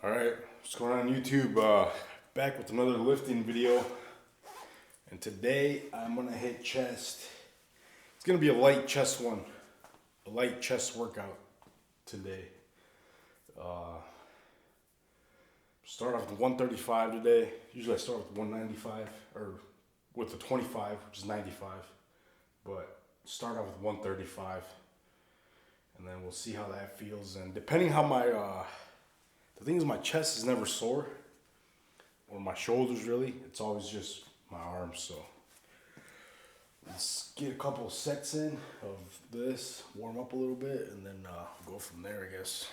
All right, what's going on YouTube? Back with another lifting video, and today I'm gonna hit chest. It's gonna be a light chest one, a light chest workout today. Start off with 135 today. Usually I start with 195 or with the 25, which is 95, but start off with 135, and then we'll see how that feels. And depending how my the thing is, my chest is never sore, or my shoulders really. It's always just my arms. So let's get a couple of sets in of this, warm up a little bit, and then go from there, I guess.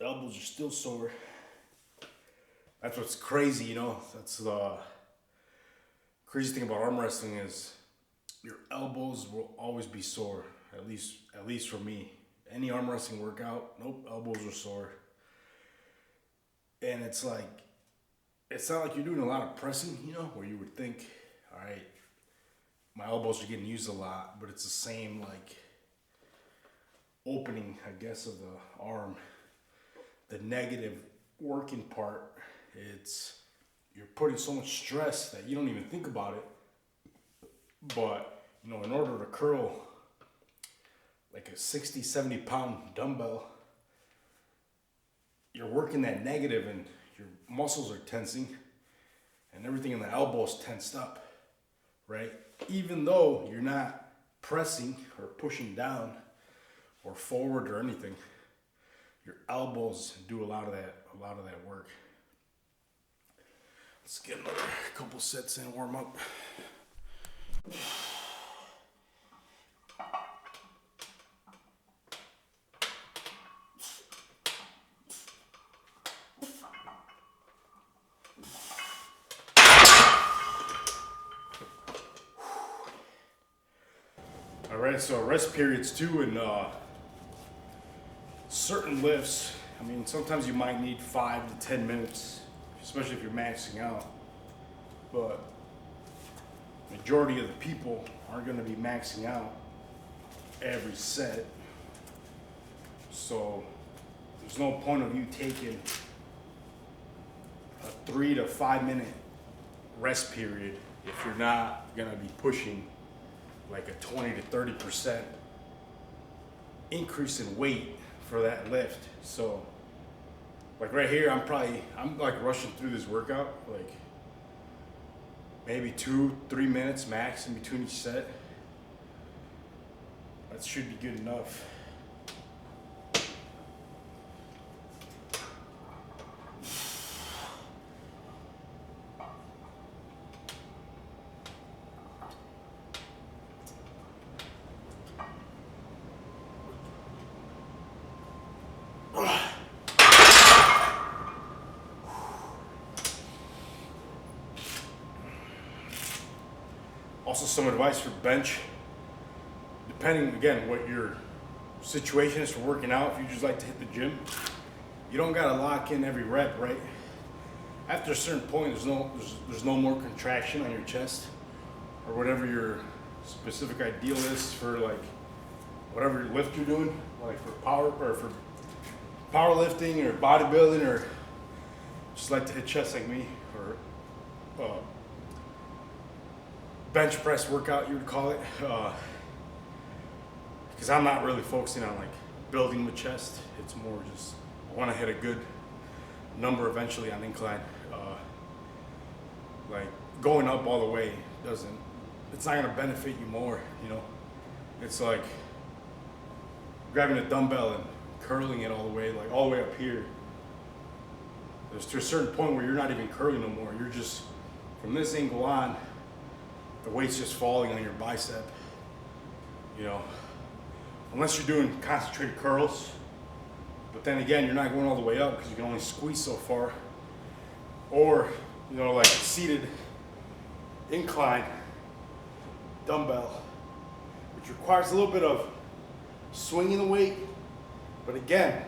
Elbows are still sore. That's what's crazy, you know. That's the crazy thing about arm wrestling is your elbows will always be sore. At least for me. Any arm wrestling workout, nope, elbows are sore. And it's like, it's not like you're doing a lot of pressing, you know, where you would think, all right, my elbows are getting used a lot, but it's the same like opening, I guess, of the arm. The negative working part, it's you're putting so much stress that you don't even think about it. But, you know, in order to curl like a 60, 70 pound dumbbell, you're working that negative and your muscles are tensing and everything in the elbow is tensed up, right? Even though you're not pressing or pushing down or forward or anything, your elbows do a lot of that work. Let's get another couple sets in, warm up. All right, so rest periods too, and certain lifts, I mean, sometimes you might need 5 to 10 minutes, especially if you're maxing out. But majority of the people aren't going to be maxing out every set. So there's no point of you taking a 3 to 5 minute rest period if you're not going to be pushing like a 20 to 30% increase in weight for that lift. So like right here, I'm like rushing through this workout, like maybe 2-3 minutes max in between each set. That should be good enough. Also, some advice for bench, depending again what your situation is for working out. If you just like to hit the gym, you don't gotta lock in every rep, right? After a certain point, there's no more contraction on your chest or whatever your specific ideal is for like whatever lift you're doing, like for powerlifting or bodybuilding, or just like to hit chest like me, or bench press workout, you would call it, because I'm not really focusing on like building my chest. It's more just I want to hit a good number eventually on incline. Like going up all the way it's not gonna benefit you more, you know. It's like grabbing a dumbbell and curling it all the way up here. There's to a certain point where you're not even curling no more. You're just from this angle on, the weight's just falling on your bicep. you know, unless you're doing concentrated curls. But then again, you're not going all the way up because you can only squeeze so far. Or, you know, like seated incline dumbbell, which requires a little bit of swinging the weight. But again,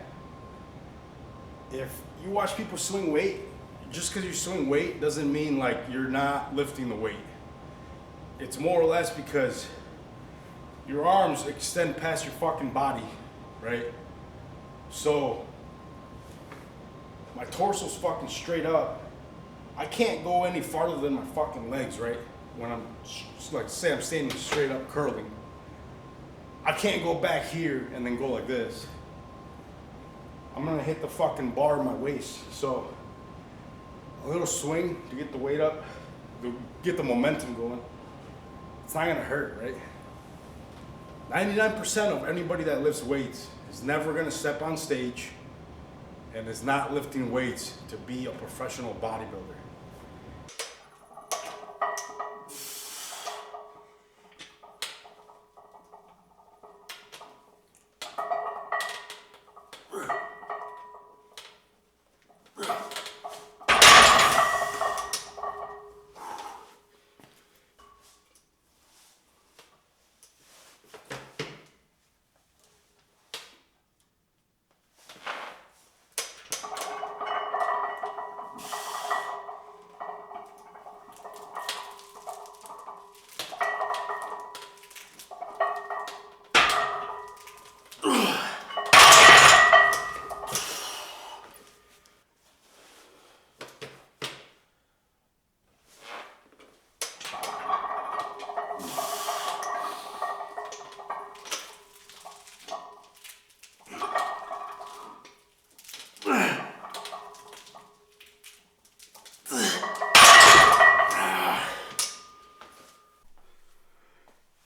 if you watch people swing weight, just because you swing weight doesn't mean like you're not lifting the weight. It's more or less because your arms extend past your fucking body, right? So my torso's fucking straight up. I can't go any farther than my fucking legs, right? When I'm, like, say I'm standing straight up curling. I can't go back here and then go like this. I'm gonna hit the fucking bar of my waist. So a little swing to get the weight up, to get the momentum going. It's not gonna hurt, right? 99% of anybody that lifts weights is never gonna step on stage and is not lifting weights to be a professional bodybuilder.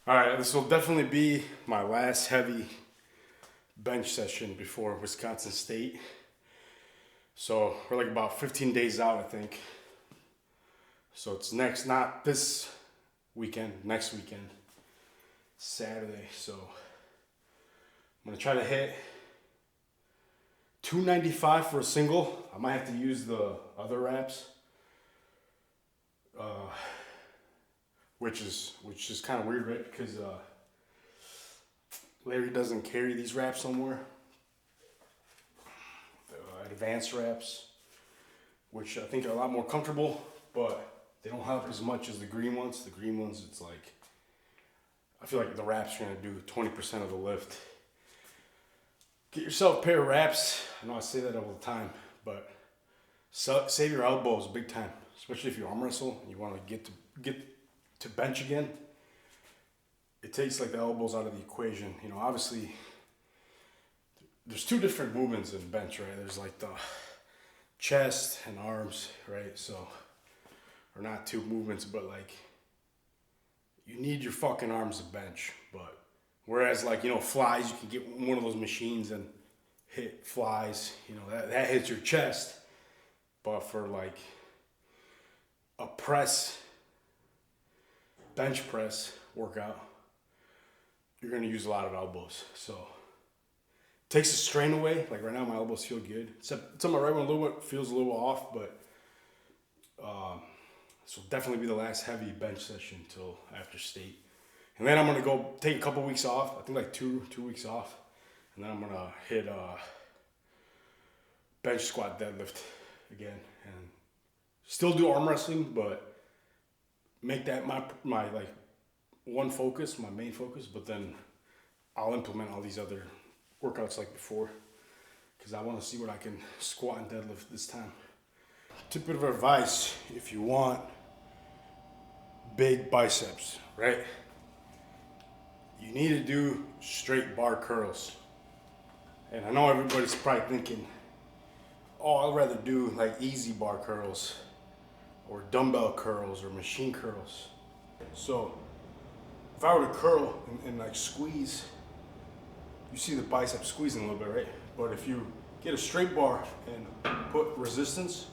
All right, this will definitely be my last heavy bench session before Wisconsin State. So we're like about 15 days out, I think. So it's next, not this weekend, next weekend, Saturday. So I'm gonna try to hit 295 for a single. I might have to use the other wraps. Which is kind of weird, right? Because Larry doesn't carry these wraps somewhere. The advanced wraps, which I think are a lot more comfortable, but they don't help as much as the green ones. The green ones, it's like, I feel like the wraps are gonna do 20% of the lift. Get yourself a pair of wraps. I know I say that all the time, but save your elbows big time, especially if you arm wrestle and you want to get to bench again. It takes like the elbows out of the equation. You know, obviously there's two different movements in bench, right? There's like the chest and arms, right? So, or not two movements, but like you need your fucking arms to bench. But whereas like, you know, flies, you can get one of those machines and hit flies, you know, that hits your chest. But for like a bench press workout, you're gonna use a lot of elbows. So it takes the strain away. Like right now, my elbows feel good. Except it's on my right one, a little bit feels a little off, but this will definitely be the last heavy bench session until after state. And then I'm gonna go take a couple weeks off. I think like two weeks off, and then I'm gonna hit bench squat deadlift again, and still do arm wrestling, but make that my like one focus, my main focus. But then I'll implement all these other workouts like before, because I want to see what I can squat and deadlift this time. Tip of advice: if you want big biceps, right, you need to do straight bar curls. And I know everybody's probably thinking, oh, I'd rather do like easy bar curls or dumbbell curls or machine curls. So if I were to curl and like squeeze, you see the bicep squeezing a little bit, right? But if you get a straight bar and put resistance,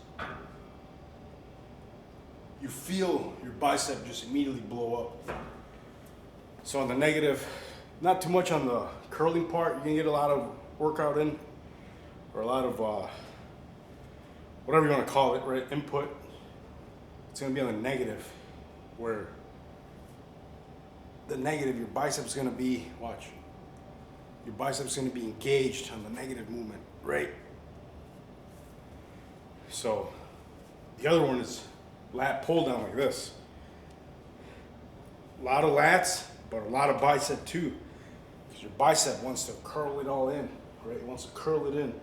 you feel your bicep just immediately blow up. So on the negative, Not too much on the curling part. You can get a lot of workout in, or a lot of whatever you want to call it, right? Input. It's gonna be on the negative, where the negative, your biceps is gonna be, watch. Your biceps is gonna be engaged on the negative movement, right? So the other one is lat pull down like this. A lot of lats, but a lot of bicep too. Because your bicep wants to curl it all in, right? It wants to curl it in.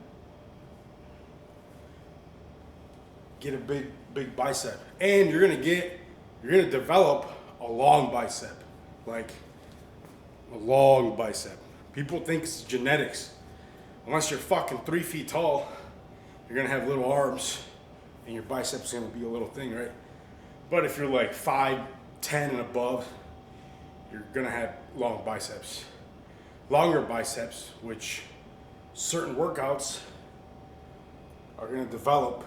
Get a big bicep. And you're gonna develop a long bicep. Like a long bicep. People think it's genetics. Unless you're fucking 3 feet tall, you're gonna have little arms and your biceps gonna be a little thing, right? But if you're like 5'10" and above, you're gonna have long biceps. Longer biceps, which certain workouts are gonna develop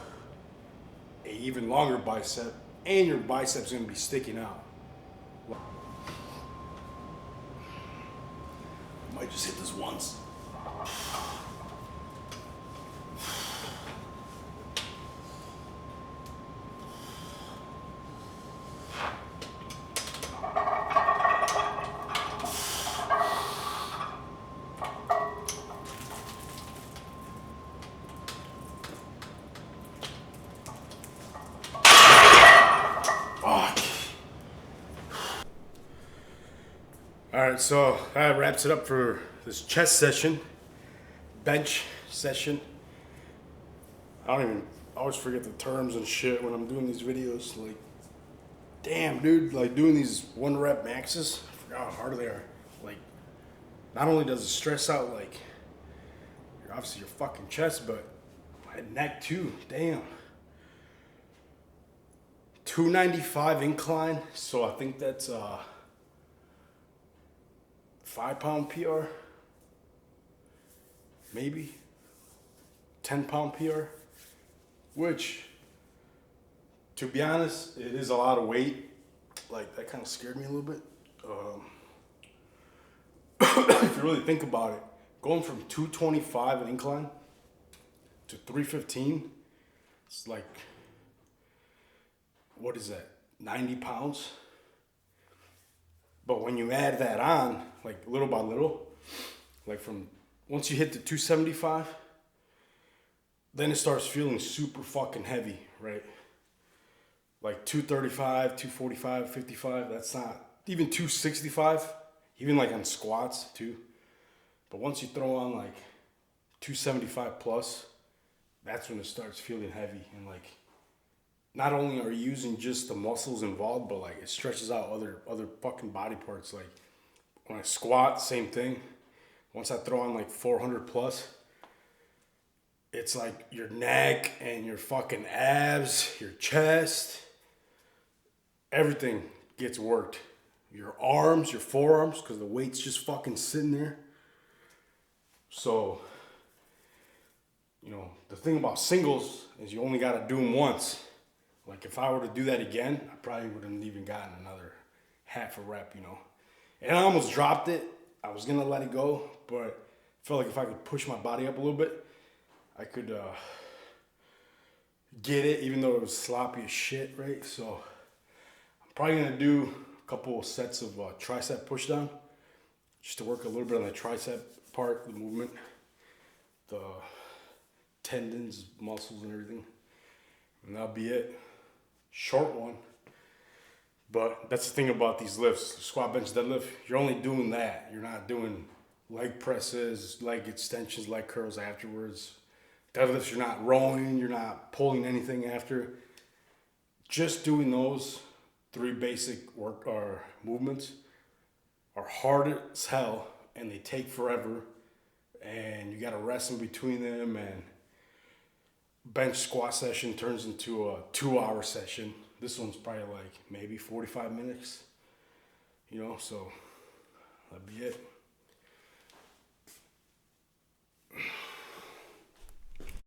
a even longer bicep, and your biceps gonna be sticking out. Might just hit this once. All right, so that wraps it up for this chest session, bench session. I always forget the terms and shit when I'm doing these videos. Like, damn, dude, like doing these 1 rep maxes, I forgot how hard they are. Like, not only does it stress out, like, obviously your fucking chest, but my neck too, damn. 295 incline, so I think that's 5-pound PR, maybe 10-pound PR, which, to be honest, it is a lot of weight. Like, that kind of scared me a little bit. If you really think about it, going from 225 an incline to 315, it's like, what is that, 90 pounds? But when you add that on, like little by little, like from once you hit the 275, then it starts feeling super fucking heavy, right? Like 235, 245, 55, that's not, even 265, even like on squats too. But once you throw on like 275 plus, that's when it starts feeling heavy. And like, not only are you using just the muscles involved, but like it stretches out other fucking body parts. Like when I squat, same thing. Once I throw on like 400 plus, it's like your neck and your fucking abs, your chest, everything gets worked. Your arms, your forearms, because the weight's just fucking sitting there. So, you know, the thing about singles is you only gotta do them once. Like if I were to do that again, I probably wouldn't even gotten another half a rep, you know. And I almost dropped it. I was gonna let it go, but I felt like if I could push my body up a little bit, I could get it, even though it was sloppy as shit, right? So I'm probably gonna do a couple of sets of tricep push down, just to work a little bit on the tricep part, the movement, the tendons, muscles, and everything. And that'll be it. Short one, but that's the thing about these lifts, squat, bench, deadlift. You're only doing that. You're not doing leg presses, leg extensions, leg curls afterwards. Deadlifts, you're not rowing, you're not pulling anything after. Just doing those 3 basic work or movements are hard as hell, and they take forever, and you got to rest in between them, and bench squat session turns into a 2-hour session. This one's probably like maybe 45 minutes, you know, so that'd be it.